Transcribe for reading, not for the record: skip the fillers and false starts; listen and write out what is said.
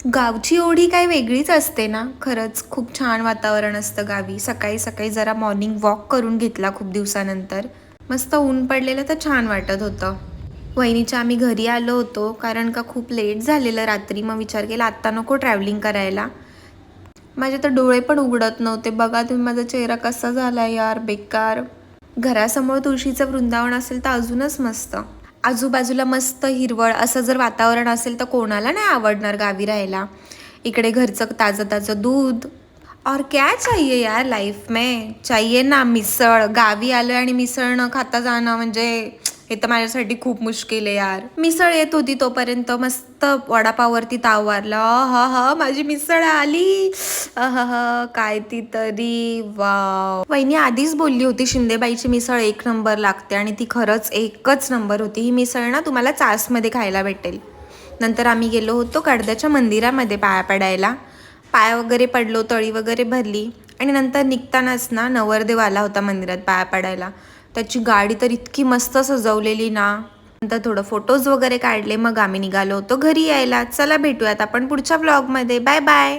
गावची ओढी काही वेगळीच असते ना. खरंच खूप छान वातावरण असतं गावी. सकाळी सकाळी जरा मॉर्निंग वॉक करून घेतला खूप दिवसानंतर. मस्त ऊन पडलेलं तर छान वाटत होतं. वहिनीच्या आम्ही घरी आलो होतो कारण का खूप लेट झालेलं रात्री. मग विचार केला आत्ता नको ट्रॅव्हलिंग करायला. माझे तर डोळे पण उघडत नव्हते. बघा तुम्ही माझा चेहरा कसा झाला यार, बेकार. घरासमोर तुळशीचं वृंदावन असेल तर अजूनच मस्त. आजूबाजूला मस्त हिरवळ असं जर वातावरण असेल तर कोणाला नाही आवडणार गावी राहायला. इकडे घरचं ताजं ताजं दूध. और क्या चाहिए यार लाईफ में, चाहिए ना मिसळ. गावी आलोय आणि मिसळ न खाता जाणं म्हणजे हे तर माझ्यासाठी खूप मुश्किल आहे यार. मिसळ येत होती तोपर्यंत मस्त वडापाववरती ताव वारला. हा हा माझी मिसळ आली. काय ती तरी, वाव. वहिनी आधीच बोलली होती शिंदेबाईची मिसळ एक नंबर लागते आणि ती खरंच एकच नंबर होती. ही मिसळ ना तुम्हाला चासमध्ये खायला भेटेल. नंतर आम्ही गेलो होतो कडद्याच्या मंदिरामध्ये पाया पडायला. पाय वगैरे पडलो, तळी वगैरे भरली आणि नंतर निघतानाच ना नवरदेव आला होता मंदिरात पाया पडायला. त्याची गाडी तर इतकी मस्त सजवलेली ना. नंतर थोडं फोटोज वगैरे काढले. मग आम्ही निघालो होतो घरी यायला. चला भेटूयात आपण पुढच्या ब्लॉगमध्ये. Bye bye.